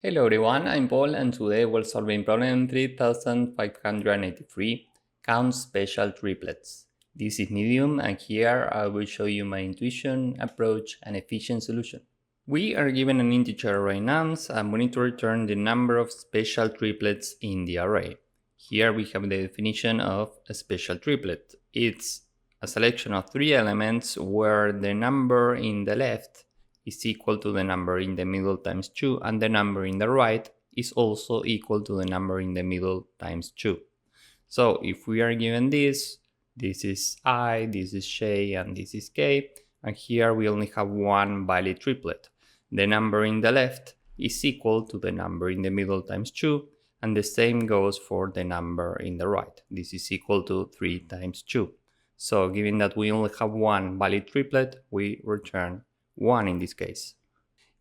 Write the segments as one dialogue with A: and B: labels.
A: Hello everyone, I'm Paul and today we're solving problem 3583, count special triplets. This is medium and here I will show you my intuition, approach and efficient solution. We are given an integer array nums and we need to return the number of special triplets in the array. Here we have the definition of a special triplet. It's a selection of three elements where the number in the left is equal to the number in the middle times 2 and the number in the right is also equal to the number in the middle times 2. So if we are given this is I, this is j and this is k, and here we only have one valid triplet. The number in the left is equal to the number in the middle times 2 and the same goes for the number in the right. This is equal to 3 times 2. So given that we only have one valid triplet, we return 1 in this case.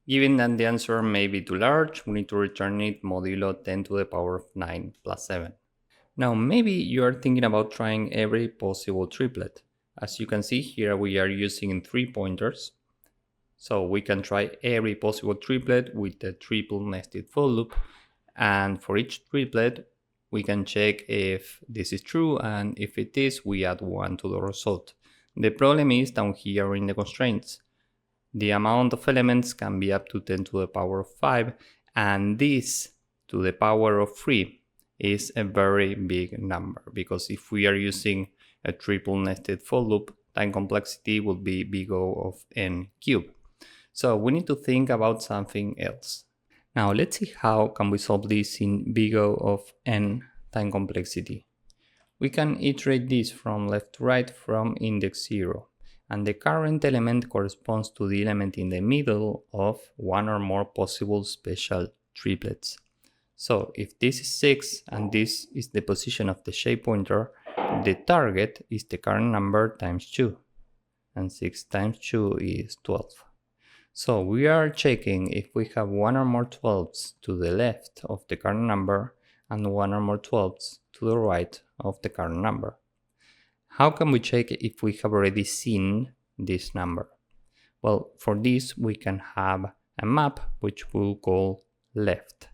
A: Given that the answer may be too large, we need to return it modulo 10 to the power of 9 plus 7. Now maybe you are thinking about trying every possible triplet. As you can see here we are using 3 pointers. So we can try every possible triplet with the triple nested for loop, and for each triplet we can check if this is true, and if it is we add 1 to the result. The problem is down here in the constraints. The amount of elements can be up to 10 to the power of 5, and this to the power of 3 is a very big number, because if we are using a triple nested for loop, time complexity will be big O of n cubed. So we need to think about something else. Now let's see how can we solve this in big O of n time complexity. We can iterate this from left to right from index 0. And the current element corresponds to the element in the middle of one or more possible special triplets. So if this is 6 and this is the position of the shape pointer, the target is the current number times 2. And 6 times 2 is 12. So we are checking if we have one or more 12s to the left of the current number and one or more 12s to the right of the current number. How can we check if we have already seen this number? Well, for this we can have a map which we'll call left.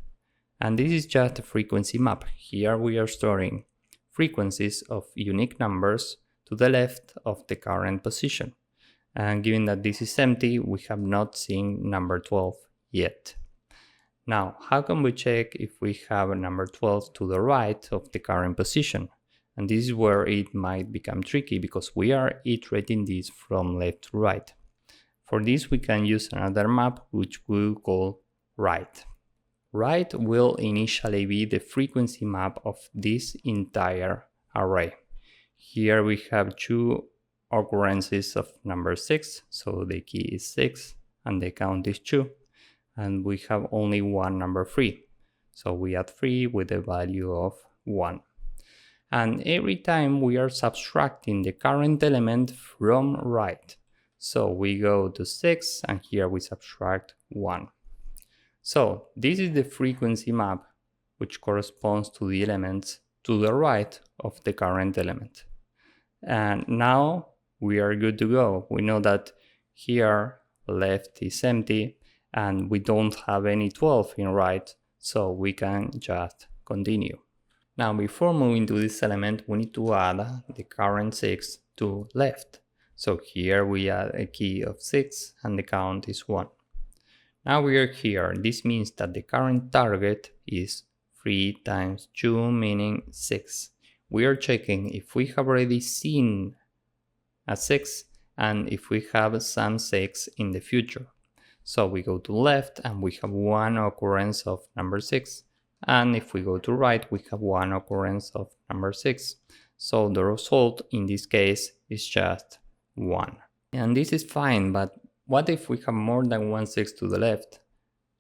A: And this is just a frequency map. Here we are storing frequencies of unique numbers to the left of the current position. And given that this is empty, we have not seen number 12 yet. Now, how can we check if we have a number 12 to the right of the current position? And this is where it might become tricky because we are iterating this from left to right. For this we can use another map which we'll call right. Right will initially be the frequency map of this entire array. Here we have two occurrences of number 6, so the key is 6 and the count is 2. And we have only one number 3, so we add 3 with a value of 1. And every time we are subtracting the current element from right. So we go to 6 and here we subtract 1. So this is the frequency map which corresponds to the elements to the right of the current element. And now we are good to go. We know that here left is empty and we don't have any 12 in right, so we can just continue. Now before moving to this element, we need to add the current 6 to left. So here we add a key of 6 and the count is 1. Now we are here. This means that the current target is 3 times 2, meaning 6. We are checking if we have already seen a 6 and if we have some 6 in the future. So we go to left and we have one occurrence of number 6. And if we go to right, we have one occurrence of number 6. So the result in this case is just 1. And this is fine, but what if we have more than 1 6 to the left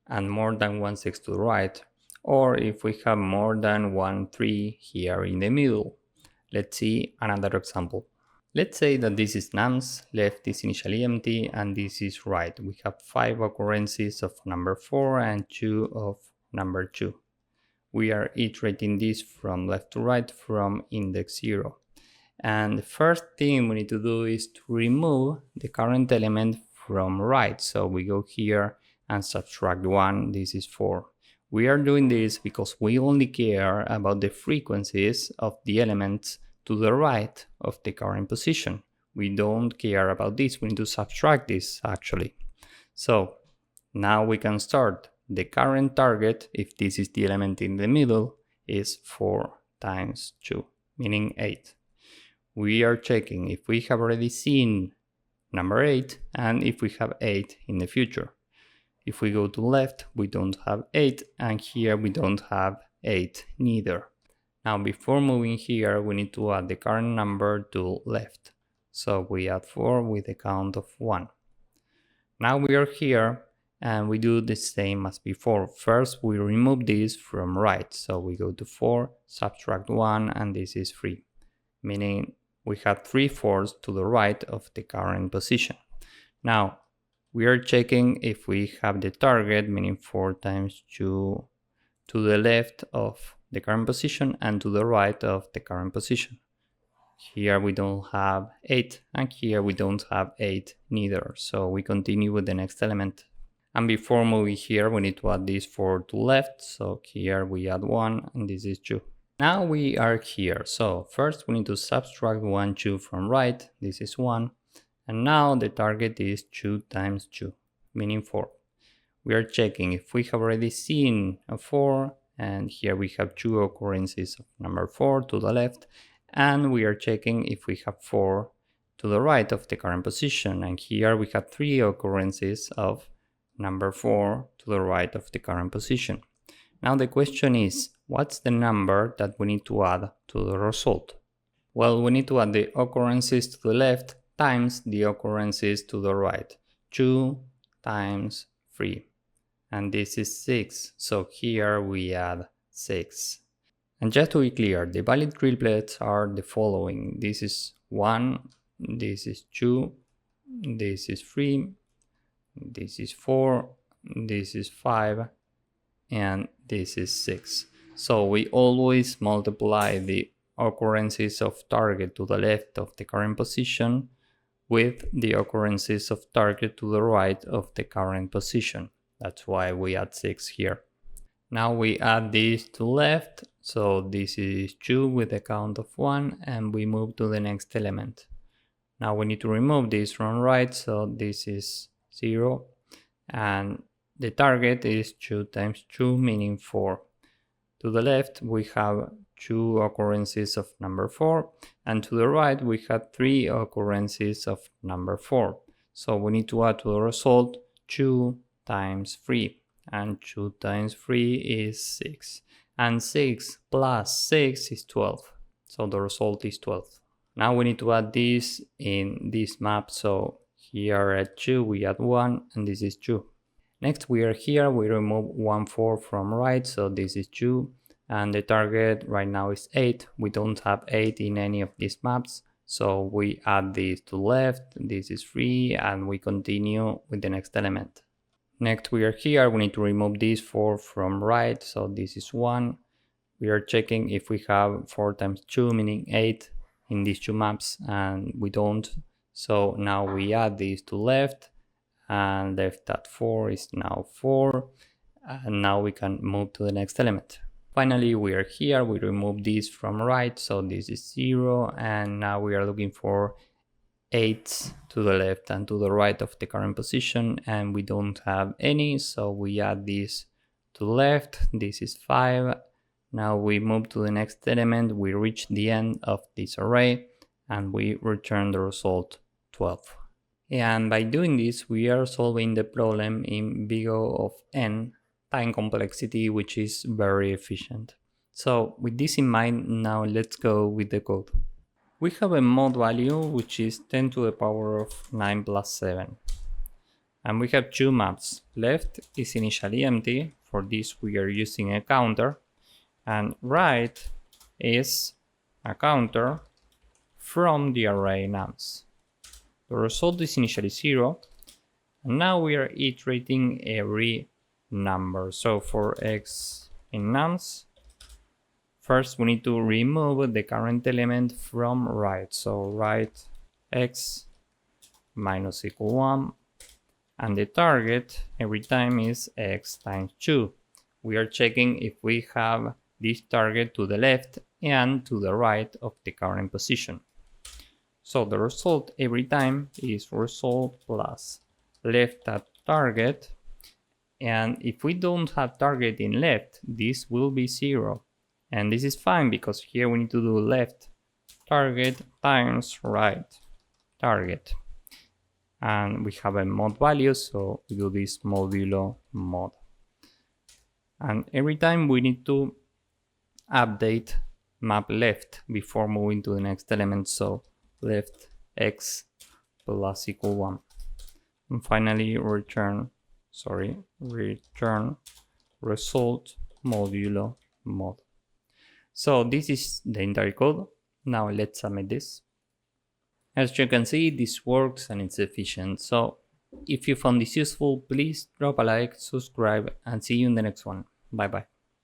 A: and more than 1 6 to the right? Or if we have more than 1 3 here in the middle? Let's see another example. Let's say that this is nums, left is initially empty, and this is right. We have 5 occurrences of number 4 and 2 of number 2. We are iterating this from left to right from index 0. And the first thing we need to do is to remove the current element from right. So we go here and subtract 1, this is 4. We are doing this because we only care about the frequencies of the elements to the right of the current position. We don't care about this. We need to subtract this actually. So now we can start. The current target, if this is the element in the middle, is 4 times 2, meaning 8. We are checking if we have already seen number 8 and if we have 8 in the future. If we go to left, we don't have 8, and here we don't have 8 neither. Now before moving here, we need to add the current number to left. So we add 4 with a count of 1. Now we are here and we do the same as before. First we remove this from right. So we go to 4, subtract 1, and this is 3. Meaning we have 3/4 to the right of the current position. Now we are checking if we have the target, meaning 4 times 2 to the left of the current position and to the right of the current position. Here we don't have 8 and here we don't have 8 neither. So we continue with the next element. And before moving here, we need to add this 4 to left. So here we add 1 and this is 2. Now we are here. So first we need to subtract 1, 2 from right. This is 1. And now the target is 2 times 2, meaning 4. We are checking if we have already seen a 4, and here we have 2 occurrences of number 4 to the left, and we are checking if we have 4 to the right of the current position, and here we have 3 occurrences of number 4 to the right of the current position. Now the question is, what's the number that we need to add to the result? Well, we need to add the occurrences to the left times the occurrences to the right. 2 times 3. And this is 6. So here we add 6. And just to be clear, the valid triplets are the following. This is 1, this is 2, this is 3, this is 4, this is 5, and this is 6. So we always multiply the occurrences of target to the left of the current position with the occurrences of target to the right of the current position. That's why we add 6 here. Now we add this to left, so this is 2 with a count of 1, and we move to the next element. Now we need to remove this from right, so this is 0, and the target is 2 times 2, meaning 4. To the left we have 2 occurrences of number 4, and to the right we have 3 occurrences of number 4. So we need to add to the result 2 times 3, and 2 times 3 is 6, and 6 plus 6 is 12, so the result is 12. Now we need to add this in this map, so here at 2 we add 1, and this is 2. Next we are here, we remove 1, 4 from right, so this is 2, and the target right now is 8. We don't have 8 in any of these maps, so we add this to left, this is 3, and we continue with the next element. Next we are here, we need to remove this 4 from right, so this is 1. We are checking if we have 4 times 2, meaning 8 in these two maps, and we don't. So now we add this to left, and left at 4 is now 4, and now we can move to the next element. Finally we are here, we remove this from right, so this is 0, and now we are looking for 8 to the left and to the right of the current position, and we don't have any, so we add this to the left. This is 5. Now we move to the next element, we reach the end of this array, and we return the result 12. And by doing this, we are solving the problem in big O of n time complexity, which is very efficient. So with this in mind, now let's go with the code. We have a mod value which is 10 to the power of 9 plus 7. And we have two maps. Left is initially empty. For this we are using a counter. And right is a counter from the array nums. The result is initially 0. And now we are iterating every number. So for x in nums, first we need to remove the current element from right. So right x minus equal 1, and the target every time is x times 2, we are checking if we have this target to the left and to the right of the current position. So the result every time is result plus left at target. And if we don't have target in left, this will be 0. And this is fine because here we need to do left target times right target. And we have a mod value, so we do this modulo mod. And every time we need to update map left before moving to the next element, so left x plus equal 1. And finally return result modulo mod. So this is the entire code. Now let's submit this. As you can see, this works and it's efficient. So if you found this useful, please drop a like, subscribe, and see you in the next one. Bye bye.